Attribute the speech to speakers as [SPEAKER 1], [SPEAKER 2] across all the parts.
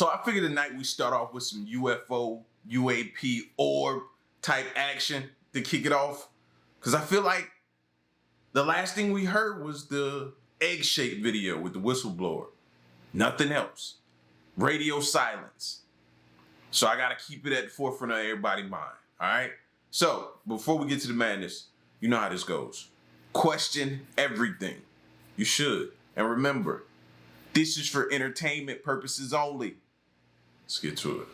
[SPEAKER 1] So I figured tonight we start off with some UFO, UAP, orb type action to kick it off. Because I feel like the last thing we heard was the egg-shaped video with the whistleblower. Nothing else. Radio silence. So I got to keep it at the forefront of everybody's mind. All right? So before we get to the madness, you know how this goes. Question everything. You should. And remember, this is for entertainment purposes only. Let's get to it.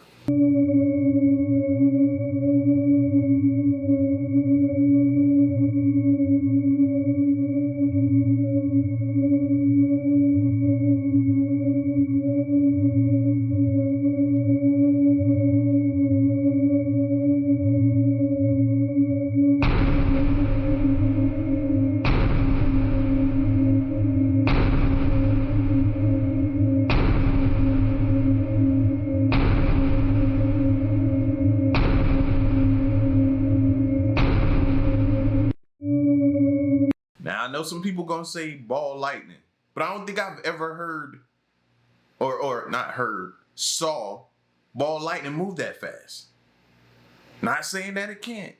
[SPEAKER 1] Now, I know some people gonna say ball lightning, but I don't think I've ever heard, or not heard, saw ball lightning move that fast. Not saying that it can't.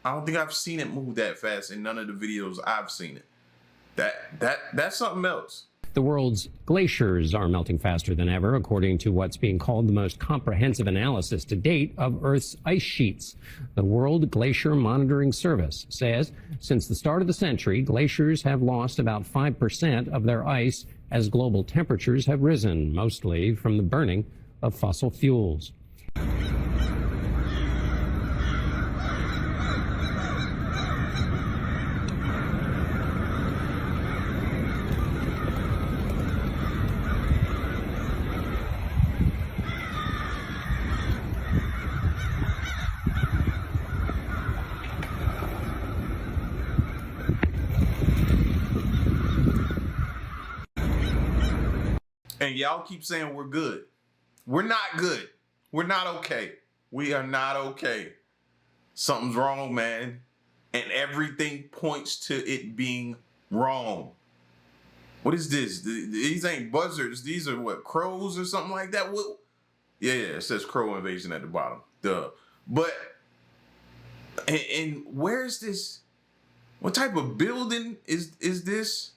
[SPEAKER 1] I don't think I've seen it move that fast in none of the videos I've seen it. That's something else.
[SPEAKER 2] The world's glaciers are melting faster than ever, according to what's being called the most comprehensive analysis to date of Earth's ice sheets. The World Glacier Monitoring Service says since the start of the century, glaciers have lost about 5% of their ice as global temperatures have risen, mostly from the burning of fossil fuels.
[SPEAKER 1] And y'all keep saying we're good. We're not good. We're not okay. We are not okay. Something's wrong, man. And everything points to it being wrong. What is this? These ain't buzzards. These are what, crows or something like that? What? Yeah, it says crow invasion at the bottom. Duh. But, and where's this? What type of building is this?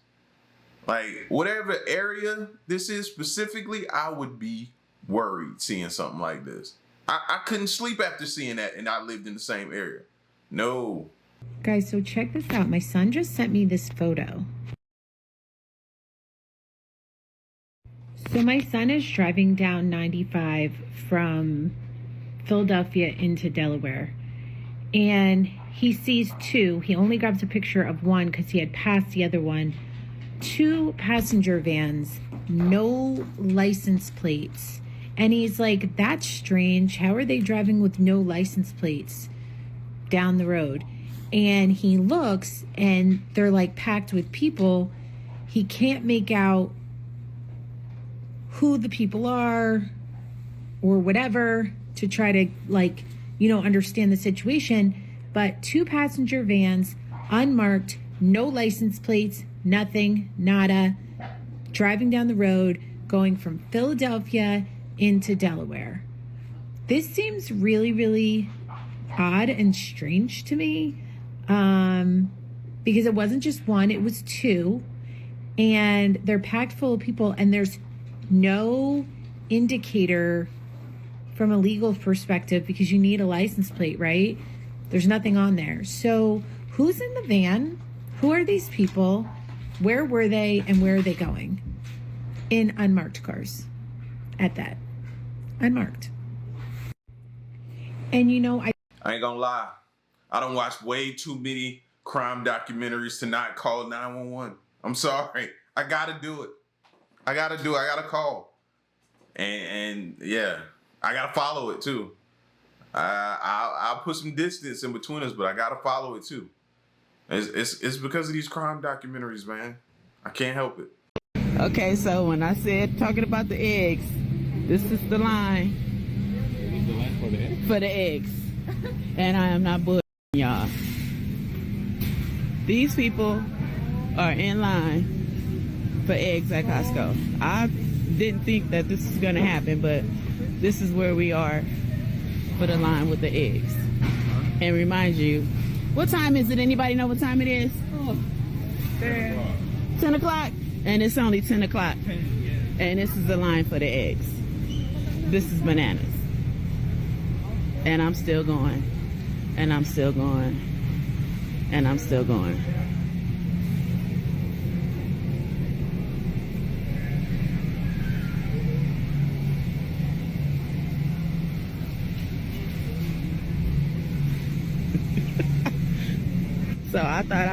[SPEAKER 1] Like, whatever area this is specifically, I would be worried seeing something like this. I couldn't sleep after seeing that, and I lived in the same area. No.
[SPEAKER 3] Guys, so check this out. My son just sent me this photo. So my son is driving down 95 from Philadelphia into Delaware. And he sees two. He only grabs a picture of one because he had passed the other one. Two passenger vans, no license plates. And he's like, that's strange. How are they driving with no license plates down the road? And he looks and they're like packed with people. He can't make out who the people are or whatever to try to, like, you know, understand the situation. But two passenger vans, unmarked, no license plates, nothing, nada, driving down the road, going from Philadelphia into Delaware. This seems really, really odd and strange to me, because it wasn't just one, it was two, and they're packed full of people, and there's no indicator from a legal perspective because you need a license plate, right? There's nothing on there. So who's in the van? Who are these people? Where were they and where are they going? In unmarked cars at that. Unmarked. And you know, I
[SPEAKER 1] ain't gonna lie. I don't watch way too many crime documentaries to not call 911. I'm sorry. I gotta do it. I gotta call. And yeah, I gotta follow it too. I'll put some distance in between us, but I gotta follow it too. It's because of these crime documentaries, man. I can't help it.
[SPEAKER 4] Okay, so when I said talking about the eggs, this is the line.
[SPEAKER 5] This is the line for the eggs?
[SPEAKER 4] For the eggs. And I am not bullshitting y'all. These people are in line for eggs at Costco. I didn't think that this was going to happen, but this is where we are for the line with the eggs. And remind you, what time is it? Anybody know what time it is? 10 o'clock? And it's only 10 o'clock. And this is the line for the eggs. This is bananas. And I'm still going. And I'm still going. And I'm still going. So I thought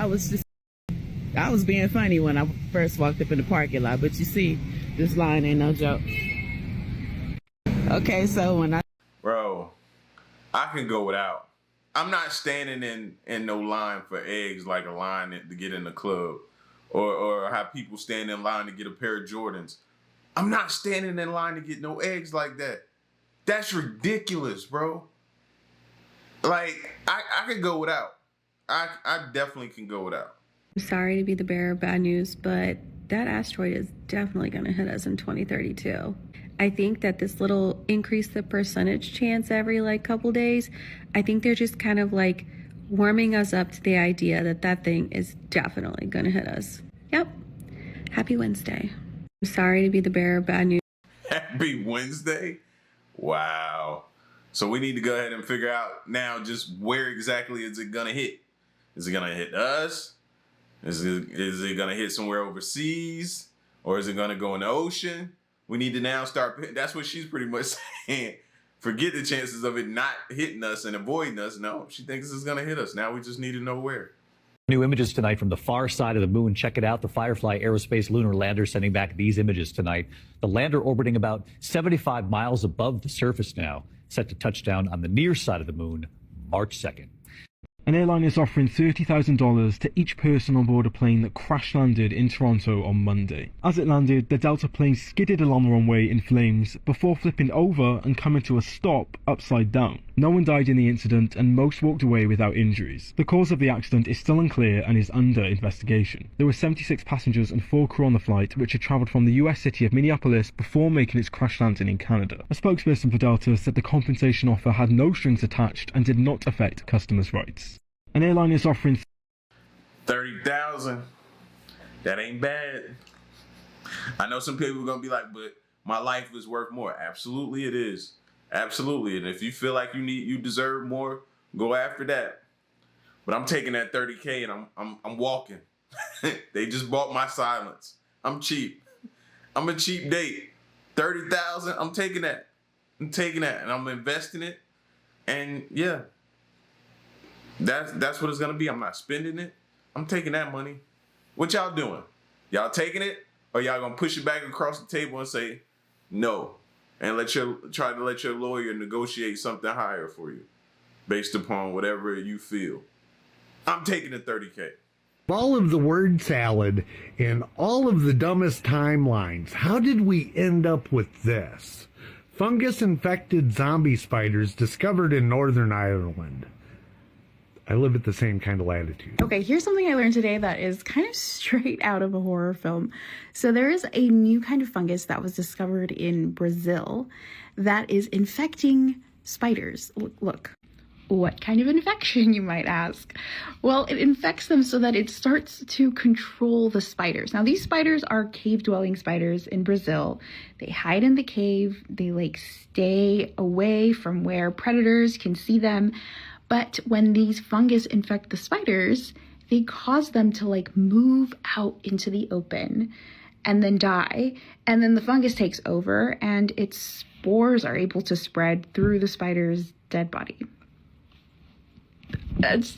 [SPEAKER 4] I was being funny when I first walked up in the parking lot, but you see, this line ain't no joke. Okay, so
[SPEAKER 1] Bro, I can go without. I'm not standing in no line for eggs like a line to get in the club, or how people stand in line to get a pair of Jordans. I'm not standing in line to get no eggs like that. That's ridiculous, bro. Like, I could go without. I definitely can go without.
[SPEAKER 6] I'm sorry to be the bearer of bad news, but that asteroid is definitely going to hit us in 2032. I think that this little increase the percentage chance every couple days, I think they're just kind of warming us up to the idea that that thing is definitely going to hit us. Yep. Happy Wednesday. I'm sorry to be the bearer of bad news.
[SPEAKER 1] Happy Wednesday? Wow. So we need to go ahead and figure out now just where exactly is it going to hit. Is it going to hit us? Is it going to hit somewhere overseas? Or is it going to go in the ocean? We need to now start. That's what she's pretty much saying. Forget the chances of it not hitting us and avoiding us. No, she thinks it's going to hit us. Now we just need to know where.
[SPEAKER 7] New images tonight from the far side of the moon. Check it out. The Firefly Aerospace lunar lander sending back these images tonight. The lander orbiting about 75 miles above the surface now, set to touch down on the near side of the moon March 2nd.
[SPEAKER 8] An airline is offering $30,000 to each person on board a plane that crash landed in Toronto on Monday. As it landed, the Delta plane skidded along the runway in flames before flipping over and coming to a stop upside down. No one died in the incident and most walked away without injuries. The cause of the accident is still unclear and is under investigation. There were 76 passengers and 4 crew on the flight, which had travelled from the US city of Minneapolis before making its crash landing in Canada. A spokesperson for Delta said the compensation offer had no strings attached and did not affect customers' rights. An airline is offering
[SPEAKER 1] $30,000. That ain't bad. I know some people are gonna be like, but my life is worth more. Absolutely it is. Absolutely. And if you feel like you deserve more, go after that. But I'm taking that 30K and I'm walking. They just bought my silence. I'm cheap. I'm a cheap date. 30,000, I'm taking that. I'm taking that and I'm investing it. And yeah. That's what it's gonna be. I'm not spending it. I'm taking that money. What y'all doing? Y'all taking it, or y'all gonna push it back across the table and say no, and try to let your lawyer negotiate something higher for you, based upon whatever you feel? I'm taking the 30K.
[SPEAKER 9] All of the word salad and all of the dumbest timelines. How did we end up with this? Fungus-infected zombie spiders discovered in Northern Ireland. I live at the same kind of latitude.
[SPEAKER 10] Okay, here's something I learned today that is kind of straight out of a horror film. So there is a new kind of fungus that was discovered in Brazil that is infecting spiders. Look. What kind of infection, you might ask? Well, it infects them so that it starts to control the spiders. Now, these spiders are cave-dwelling spiders in Brazil. They hide in the cave. They stay away from where predators can see them. But when these fungus infect the spiders, they cause them to move out into the open and then die. And then the fungus takes over and its spores are able to spread through the spider's dead body. That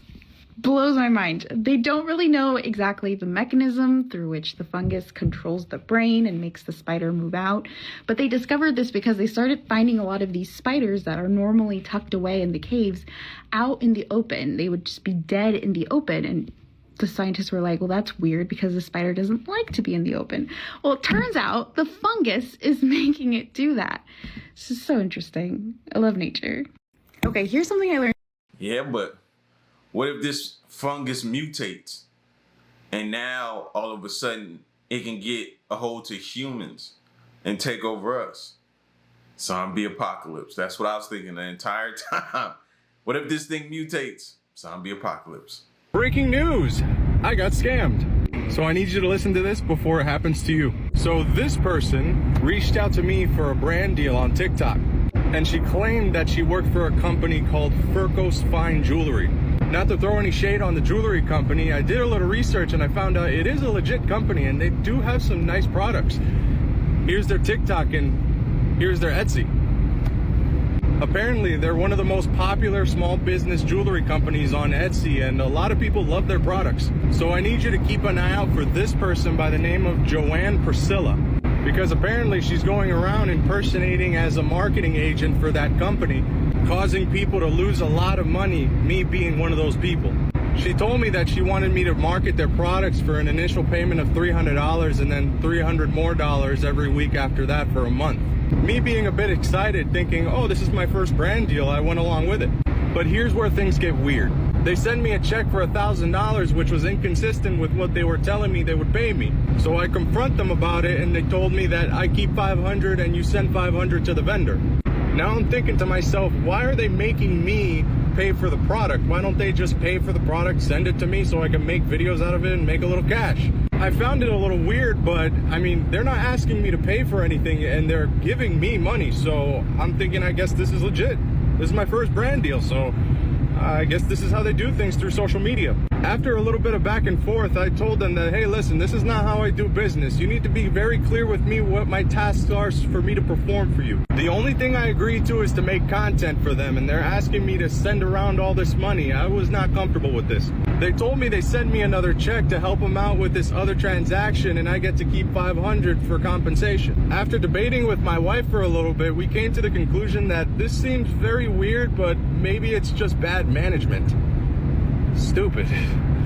[SPEAKER 10] blows my mind. They don't really know exactly the mechanism through which the fungus controls the brain and makes the spider move out. But they discovered this because they started finding a lot of these spiders that are normally tucked away in the caves out in the open. They would just be dead in the open. And the scientists were like, well, that's weird because the spider doesn't like to be in the open. Well, it turns out the fungus is making it do that. This is so interesting. I love nature. Okay, here's something I learned.
[SPEAKER 1] Yeah, but what if this fungus mutates and now all of a sudden it can get a hold to humans and take over us. Zombie apocalypse. That's what I was thinking the entire time. What if this thing mutates? Zombie apocalypse.
[SPEAKER 11] Breaking news! I got scammed. So I need you to listen to this before it happens to you. So this person reached out to me for a brand deal on TikTok, and she claimed that she worked for a company called Furcos Fine Jewelry. Not to throw any shade on the jewelry company, I did a little research and I found out it is a legit company and they do have some nice products. Here's their TikTok and here's their Etsy. Apparently, they're one of the most popular small business jewelry companies on Etsy, and a lot of people love their products. So I need you to keep an eye out for this person by the name of Joanne Priscilla, because apparently she's going around impersonating as a marketing agent for that company, causing people to lose a lot of money, me being one of those people. She told me that she wanted me to market their products for an initial payment of $300 and then $300 more every week after that for a month. Me being a bit excited, thinking, oh, this is my first brand deal, I went along with it. But here's where things get weird. They send me a check for $1,000, which was inconsistent with what they were telling me they would pay me. So I confront them about it, and they told me that I keep $500 and you send $500 to the vendor. Now I'm thinking to myself, why are they making me pay for the product? Why don't they just pay for the product, send it to me so I can make videos out of it and make a little cash? I found it a little weird, but I mean, they're not asking me to pay for anything and they're giving me money. So I'm thinking, I guess this is legit. This is my first brand deal, so I guess this is how they do things through social media. After a little bit of back and forth, I told them that, hey, listen, this is not how I do business. You need to be very clear with me what my tasks are for me to perform for you. The only thing I agreed to is to make content for them, and they're asking me to send around all this money. I was not comfortable with this. They told me they send me another check to help them out with this other transaction, and I get to keep $500 for compensation. After debating with my wife for a little bit, we came to the conclusion that this seems very weird, but maybe it's just bad management. Stupid.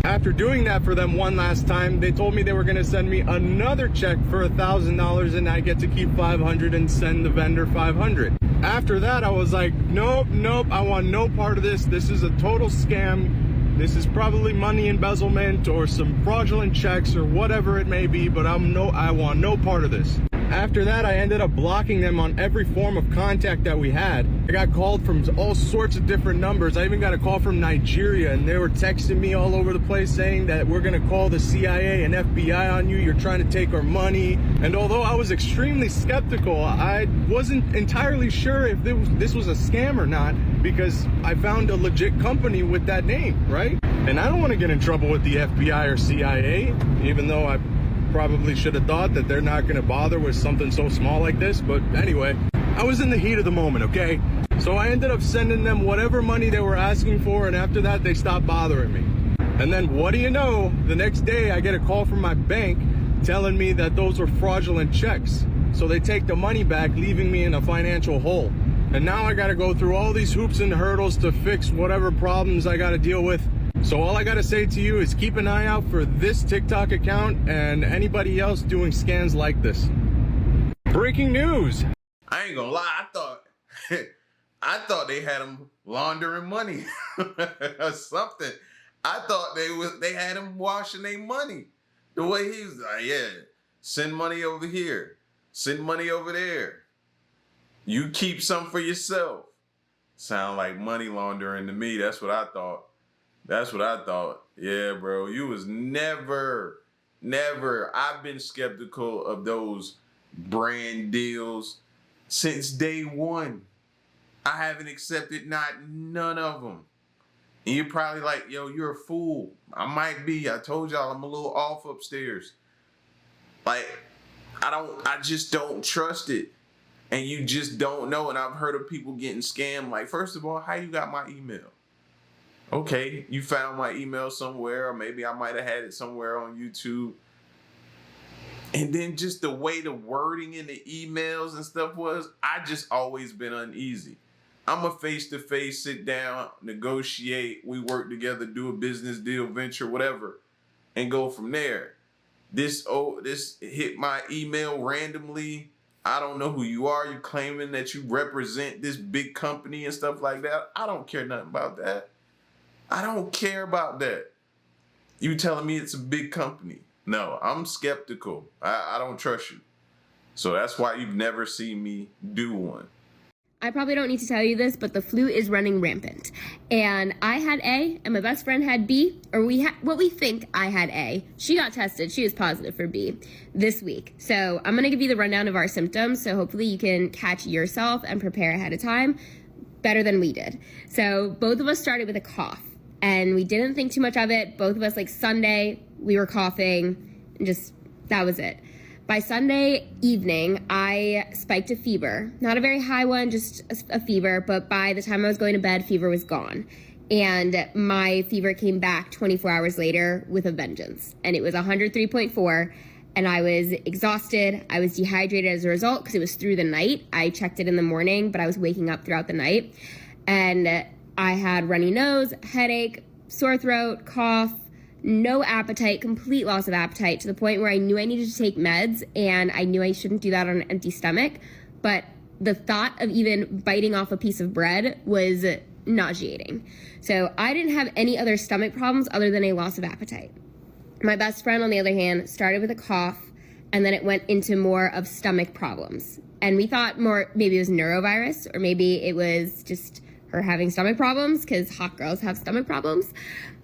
[SPEAKER 11] After doing that for them one last time, they told me they were going to send me another check for $1,000 and I get to keep $500 and send the vendor $500. After that, I was like, nope, I want no part of this. This is a total scam. This is probably money embezzlement or some fraudulent checks or whatever it may be, but I want no part of this. After that, I ended up blocking them on every form of contact that we had. I got called from all sorts of different numbers. I even got a call from Nigeria, and they were texting me all over the place saying that we're gonna call the CIA and FBI on you. You're trying to take our money. And although I was extremely skeptical, I wasn't entirely sure if this was a scam or not, because I found a legit company with that name, right? And I don't want to get in trouble with the FBI or CIA, even though I probably should have thought that they're not going to bother with something so small like this. But anyway, I was in the heat of the moment, okay? So I ended up sending them whatever money they were asking for, and after that, they stopped bothering me. And then what do you know? The next day, I get a call from my bank telling me that those were fraudulent checks. So they take the money back, leaving me in a financial hole. And now I got to go through all these hoops and hurdles to fix whatever problems I got to deal with. So all I gotta say to you is keep an eye out for this TikTok account and anybody else doing scams like this. Breaking news!
[SPEAKER 1] I ain't gonna lie, I thought they had him laundering money or something. I thought they had him washing their money. The way he was like, yeah, send money over here, send money over there. You keep some for yourself. Sound like money laundering to me. That's what I thought. Yeah, bro, you was never. I've been skeptical of those brand deals since day one. I haven't accepted none of them. And you're probably like, yo, you're a fool. I might be. I told y'all I'm a little off upstairs. Like, I just don't trust it. And you just don't know. And I've heard of people getting scammed. Like, first of all, how you got my email? Okay, you found my email somewhere, or maybe I might have had it somewhere on YouTube. And then just the way the wording in the emails and stuff was, I just always been uneasy. I'm a face-to-face, sit down, negotiate, we work together, do a business deal, venture, whatever, and go from there. This hit my email randomly. I don't know who you are. You're claiming that you represent this big company and stuff like that. I don't care nothing about that. I don't care about that. You telling me it's a big company. No, I'm skeptical. I don't trust you. So that's why you've never seen me do one.
[SPEAKER 12] I probably don't need to tell you this, but the flu is running rampant. And I had A, and my best friend had B, or what we think I had A. She got tested. She was positive for B this week. So I'm going to give you the rundown of our symptoms, so hopefully you can catch yourself and prepare ahead of time better than we did. So both of us started with a cough, and we didn't think too much of it. Both of us, like Sunday, we were coughing, and just, that was it. By Sunday evening, I spiked a fever. Not a very high one, just a fever, but by the time I was going to bed, fever was gone. And my fever came back 24 hours later with a vengeance. And it was 103.4, and I was exhausted. I was dehydrated as a result because it was through the night. I checked it in the morning, but I was waking up throughout the night. And I had runny nose, headache, sore throat, cough, no appetite, complete loss of appetite, to the point where I knew I needed to take meds, and I knew I shouldn't do that on an empty stomach. But the thought of even biting off a piece of bread was nauseating. So I didn't have any other stomach problems other than a loss of appetite. My best friend, on the other hand, started with a cough, and then it went into more of stomach problems. And we thought more maybe it was neurovirus, or maybe it was just her having stomach problems, because hot girls have stomach problems.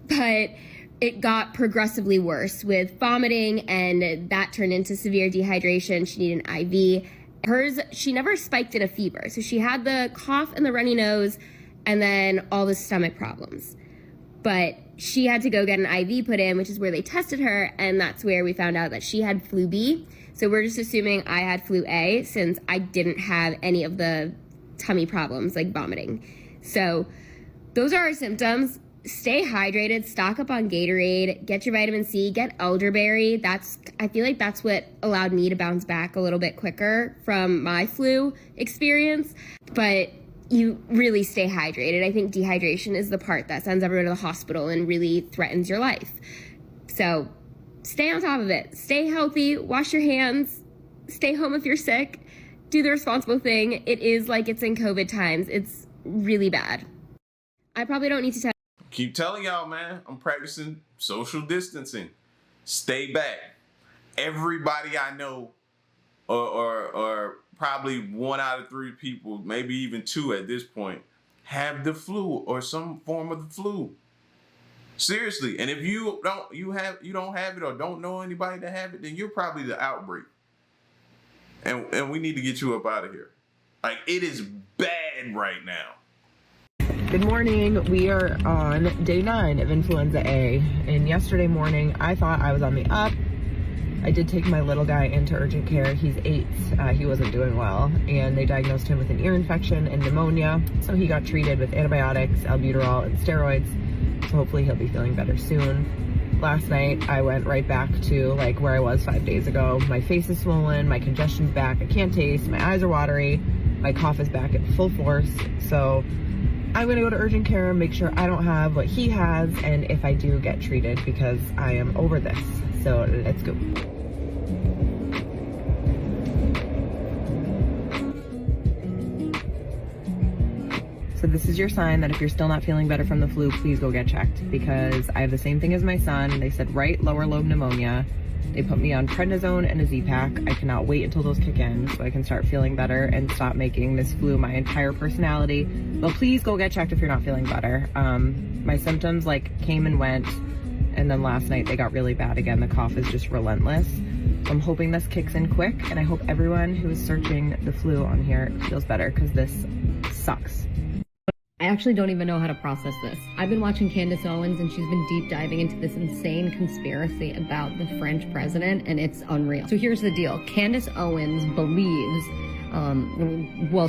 [SPEAKER 12] But it got progressively worse with vomiting, and that turned into severe dehydration. She needed an IV. Hers, she never spiked in a fever. So she had the cough and the runny nose and then all the stomach problems. But she had to go get an IV put in, which is where they tested her, and that's where we found out that she had flu B. So we're just assuming I had flu A, since I didn't have any of the tummy problems like vomiting. So those are our symptoms. Stay hydrated, stock up on Gatorade, get your vitamin C, get elderberry. I feel like that's what allowed me to bounce back a little bit quicker from my flu experience. But you really stay hydrated. I think dehydration is the part that sends everyone to the hospital and really threatens your life. So stay on top of it. Stay healthy, wash your hands, stay home if you're sick, do the responsible thing. It is like it's in COVID times. It's really bad. I probably don't need to tell.
[SPEAKER 1] Keep telling y'all, man, I'm practicing social distancing. Stay back. Everybody I know, or probably 1 out of 3 people, maybe even 2 at this point, have the flu or some form of the flu. Seriously. And if you don't have it or don't know anybody that have it, then you're probably the outbreak. And we need to get you up out of here. Like, it is bad right now.
[SPEAKER 13] Good morning. We are on day 9 of Influenza A, and yesterday morning I thought I was on the up. I did take my little guy into urgent care. He's 8. He wasn't doing well, and they diagnosed him with an ear infection and pneumonia, so he got treated with antibiotics, albuterol, and steroids, so hopefully he'll be feeling better soon. Last night I went right back to like where I was 5 days ago. My face is swollen, my congestion's back, I can't taste, my eyes are watery, my cough is back at full force, so I'm gonna go to urgent care, make sure I don't have what he has, and if I do, get treated, because I am over this. So let's go. So this is your sign that if you're still not feeling better from the flu, please go get checked, because I have the same thing as my son. They said right lower lobe pneumonia. They put me on prednisone and a Z-Pack. I cannot wait until those kick in so I can start feeling better and stop making this flu my entire personality. But please go get checked if you're not feeling better. My symptoms came and went, and then last night they got really bad again. The cough is just relentless. So I'm hoping this kicks in quick, and I hope everyone who is searching the flu on here feels better, because this sucks.
[SPEAKER 14] I actually don't even know how to process this. I've been watching Candace Owens, and she's been deep diving into this insane conspiracy about the French president, and it's unreal. So here's the deal. Candace Owens believes,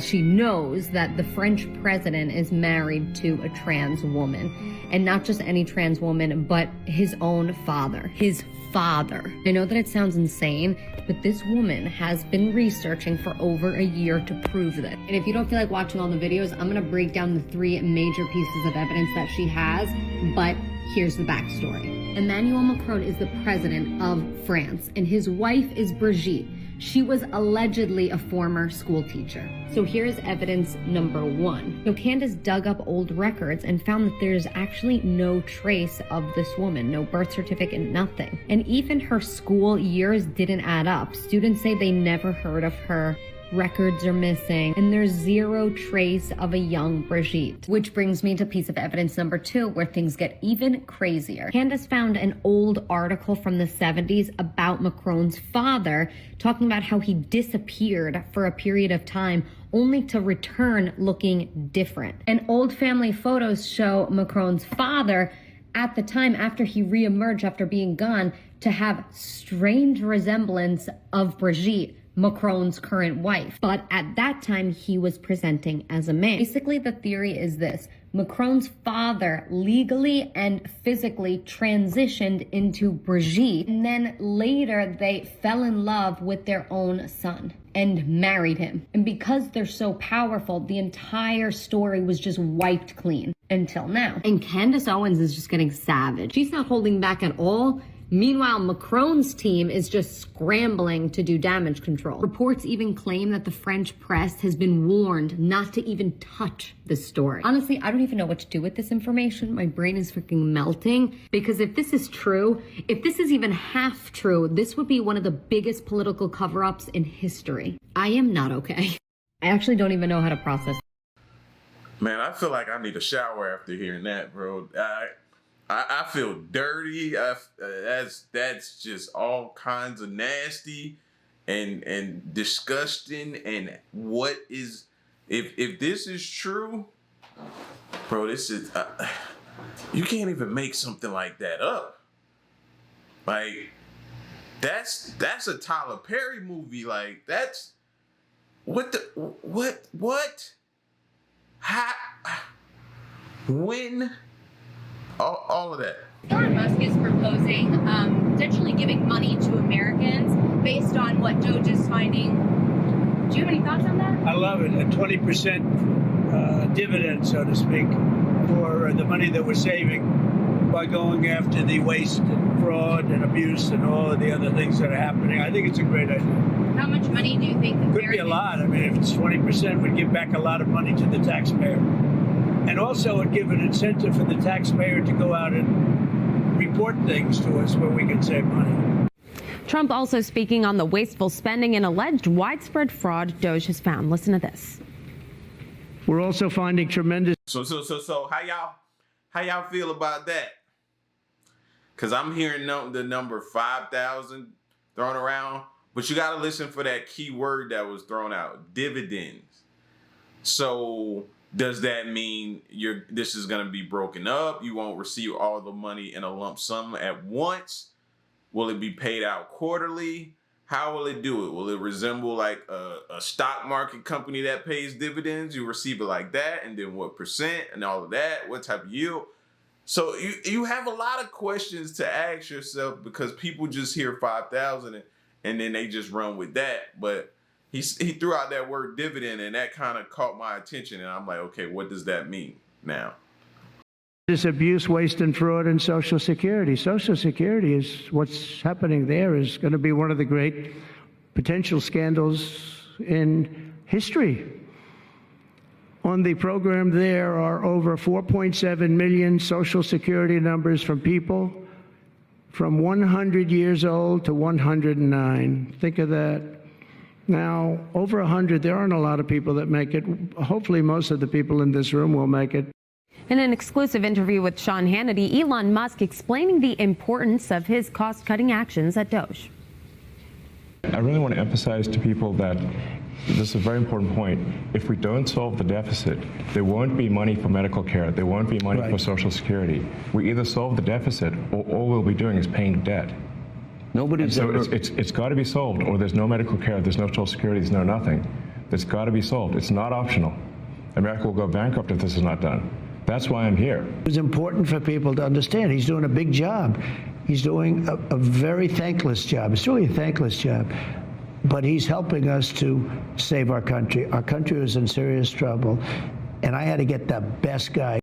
[SPEAKER 14] she knows that the French president is married to a trans woman. And not just any trans woman, but his own father. His father. I know that it sounds insane, but this woman has been researching for over a year to prove that. And if you don't feel like watching all the videos, I'm gonna break down the 3 major pieces of evidence that she has, but here's the backstory. Emmanuel Macron is the president of France, and his wife is Brigitte. She was allegedly a former school teacher. So here's evidence number one. Candace dug up old records and found that there's actually no trace of this woman, no birth certificate, nothing. And even her school years didn't add up. Students say they never heard of her. Records are missing, and there's zero trace of a young Brigitte. Which brings me to piece of evidence number two, where things get even crazier. Candace found an old article from the 70s about Macron's father, talking about how he disappeared for a period of time, only to return looking different. And old family photos show Macron's father at the time, after he reemerged after being gone, to have strange resemblance of Brigitte, Macron's current wife. But at that time, he was presenting as a man. Basically, the theory is this. Macron's father legally and physically transitioned into Brigitte, and then later they fell in love with their own son and married him. And because they're so powerful, the entire story was just wiped clean until now. And Candace Owens is just getting savage. She's not holding back at all. Meanwhile, Macron's team is just scrambling to do damage control. Reports even claim that the French press has been warned not to even touch this story. Honestly, I don't even know what to do with this information. My brain is freaking melting, because if this is true, if this is even half true, this would be one of the biggest political cover-ups in history. I am not okay. I actually don't even know how to process.
[SPEAKER 1] Man, I feel like I need a shower after hearing that, bro. I feel dirty. That's just all kinds of nasty and disgusting. And what is, if this is true, bro, this is, you can't even make something like that up. Like, that's a Tyler Perry movie. Like, that's, what? How, when? All of that.
[SPEAKER 15] Elon Musk is proposing potentially giving money to Americans based on what DOGE is finding. Do you have any thoughts on that?
[SPEAKER 16] I love it. A 20% dividend, so to speak, for the money that we're saving by going after the waste and fraud and abuse and all of the other things that are happening. I think it's a great idea.
[SPEAKER 15] How much money do you think Americans...
[SPEAKER 16] Could be a lot. I mean, if it's 20%, we'd give back a lot of money to the taxpayer. And also it would give an incentive for the taxpayer to go out and report things to us where we can save money.
[SPEAKER 17] Trump also speaking on the wasteful spending and alleged widespread fraud DOGE has found. Listen to this.
[SPEAKER 16] We're also finding tremendous.
[SPEAKER 1] So how y'all feel about that? Because I'm hearing the number 5,000 thrown around, but you got to listen for that key word that was thrown out: dividends. So does that mean this is going to be broken up? You won't receive all the money in a lump sum at once? Will it be paid out quarterly? How will it do it? Will it resemble like a stock market company that pays dividends? You receive it like that, and then what percent and all of that? What type of yield? So you have a lot of questions to ask yourself, because people just hear 5,000 and then they just run with that. But he threw out that word dividend, and that kind of caught my attention. And I'm like, okay, what does that mean now?
[SPEAKER 16] This abuse, waste, and fraud in Social Security. Social Security is what's happening there is going to be one of the great potential scandals in history. On the program, there are over 4.7 million Social Security numbers from people from 100 years old to 109. Think of that. Now, over 100, there aren't a lot of people that make it. Hopefully, most of the people in this room will make it.
[SPEAKER 17] In an exclusive interview with Sean Hannity, Elon Musk explaining the importance of his cost-cutting actions at DOGE.
[SPEAKER 18] I really want to emphasize to people that this is a very important point. If we don't solve the deficit, there won't be money for medical care. There won't be money for Social Security. We either solve the deficit, or all we'll be doing is paying debt. It's got to be solved, or there's no medical care, there's no Social Security, there's no nothing. It's got to be solved. It's not optional. America will go bankrupt if this is not done. That's why I'm here.
[SPEAKER 16] It's important for people to understand he's doing a big job. He's doing a very thankless job. It's really a thankless job. But he's helping us to save our country. Our country is in serious trouble. And I had to get the best guy.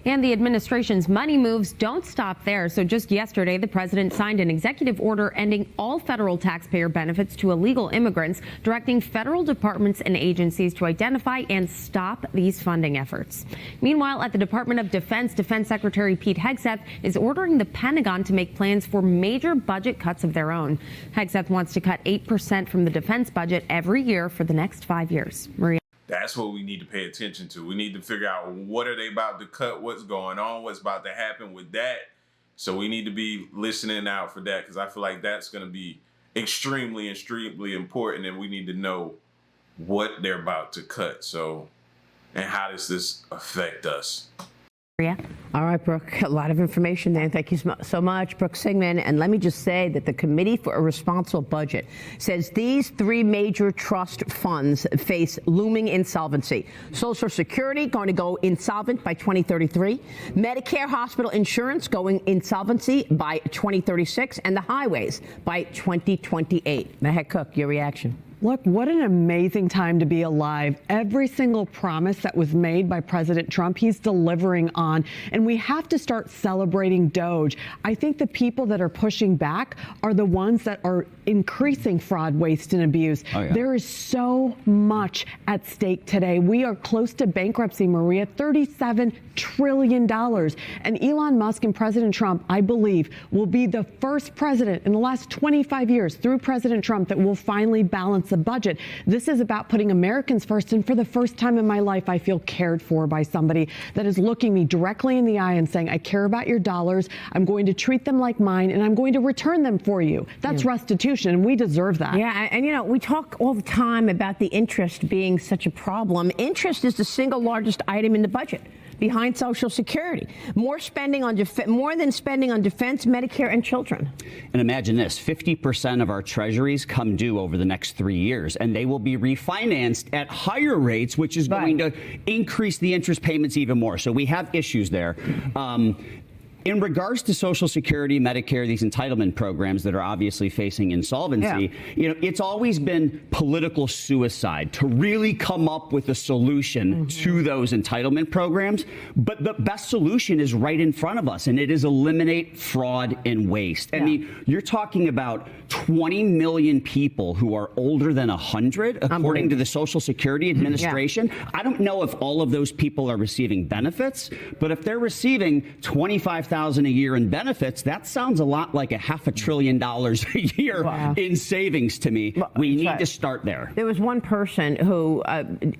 [SPEAKER 17] And the administration's money moves don't stop there. So just yesterday, the president signed an executive order ending all federal taxpayer benefits to illegal immigrants, directing federal departments and agencies to identify and stop these funding efforts. Meanwhile, at the Department of Defense, Defense Secretary Pete Hegseth is ordering the Pentagon to make plans for major budget cuts of their own. Hegseth wants to cut 8% from the defense budget every year for the next 5 years. Maria.
[SPEAKER 1] That's what we need to pay attention to. We need to figure out what are they about to cut, what's going on, what's about to happen with that. So we need to be listening out for that, because I feel like that's going to be extremely important, and we need to know what they're about to cut. So, and how does this affect us?
[SPEAKER 19] All right, Brooke, a lot of information there. Thank you so much, Brooke Sigmund. And let me just say that the Committee for a Responsible Budget says these three major trust funds face looming insolvency. Social Security going to go insolvent by 2033, Medicare hospital insurance going insolvency by 2036, and the highways by 2028. Mehek Cook, your reaction.
[SPEAKER 20] Look, what an amazing time to be alive. Every single promise that was made by President Trump, he's delivering on. And we have to start celebrating DOGE. I think the people that are pushing back are the ones that are increasing fraud, waste, and abuse. Oh, yeah. There is so much at stake today. We are close to bankruptcy, Maria, $37 trillion. And Elon Musk and President Trump, I believe, will be the first president in the last 25 years through President Trump that will finally balance the budget. This is about putting Americans first. And for the first time in my life, I feel cared for by somebody that is looking me directly in the eye and saying, I care about your dollars. I'm going to treat them like mine, and I'm going to return them for you. That's restitution, and we deserve that.
[SPEAKER 19] Yeah, and you know, we talk all the time about the interest being such a problem. Interest is the single largest item in the budget, behind Social Security. More than spending on defense, Medicare, and children.
[SPEAKER 21] And imagine this, 50% of our treasuries come due over the next 3 years, and they will be refinanced at higher rates, which is going to increase the interest payments even more. So we have issues there. In regards to Social Security, Medicare, these entitlement programs that are obviously facing insolvency, you know, it's always been political suicide to really come up with a solution to those entitlement programs. But the best solution is right in front of us, and it is eliminate fraud and waste. I mean, you're talking about 20 million people who are older than 100, according to the Social Security Administration. I don't know if all of those people are receiving benefits, but if they're receiving $25,000 a year in benefits, that sounds a lot like $500 billion a year in savings to me. We need to start there.
[SPEAKER 19] There was one person who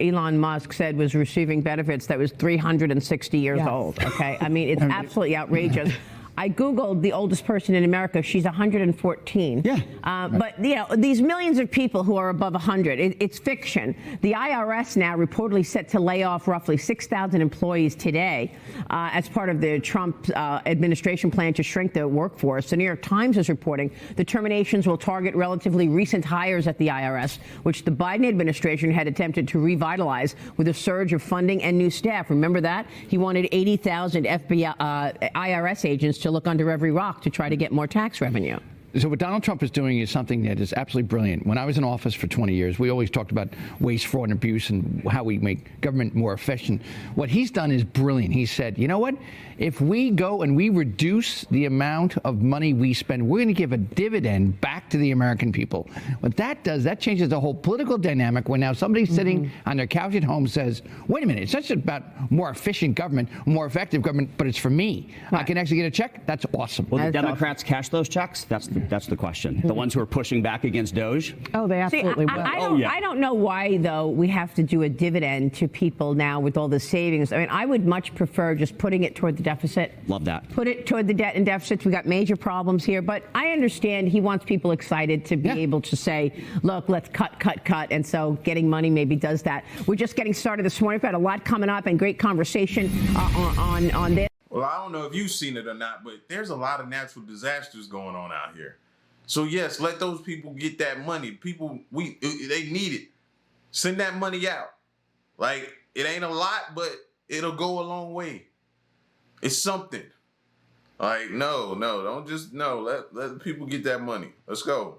[SPEAKER 19] Elon Musk said was receiving benefits that was 360 years old. Okay, I mean, it's absolutely outrageous. I Googled the oldest person in America. She's 114. But, you know, these millions of people who are above 100, it's fiction. The IRS now reportedly set to lay off roughly 6,000 employees today as part of the Trump administration plan to shrink the workforce. The New York Times is reporting the terminations will target relatively recent hires at the IRS, which the Biden administration had attempted to revitalize with a surge of funding and new staff. Remember that? He wanted 80,000 IRS agents to look under every rock to try to get more tax revenue.
[SPEAKER 22] So what Donald Trump is doing is something that is absolutely brilliant. When I was in office for 20 years, we always talked about waste, fraud, and abuse and how we make government more efficient. What he's done is brilliant. He said, you know what? If we go and we reduce the amount of money we spend, we're going to give a dividend back to the American people. What that does, that changes the whole political dynamic when now somebody sitting on their couch at home says, wait a minute, it's not just about more efficient government, more effective government, but it's for me. I can actually get a check. That's awesome.
[SPEAKER 21] Will the Democrats cash those checks? That's the question. The ones who are pushing back against DOGE?
[SPEAKER 20] Oh, they absolutely will.
[SPEAKER 19] I don't know why, though, we have to do a dividend to people now with all the savings. I mean, I would much prefer just putting it toward the deficit.
[SPEAKER 21] Love that.
[SPEAKER 19] Put it toward the debt and deficits. We got major problems here. But I understand he wants people excited to be able to say, look, let's cut. And so getting money maybe does that. We're just getting started this morning. We've got a lot coming up and great conversation on this.
[SPEAKER 1] Well, I don't know if you've seen it or not, but there's a lot of natural disasters going on out here. So yes, let those people get that money. People, they need it. Send that money out. Like, it ain't a lot, but it'll go a long way. It's something. Like, no, don't just, let the people get that money. Let's go.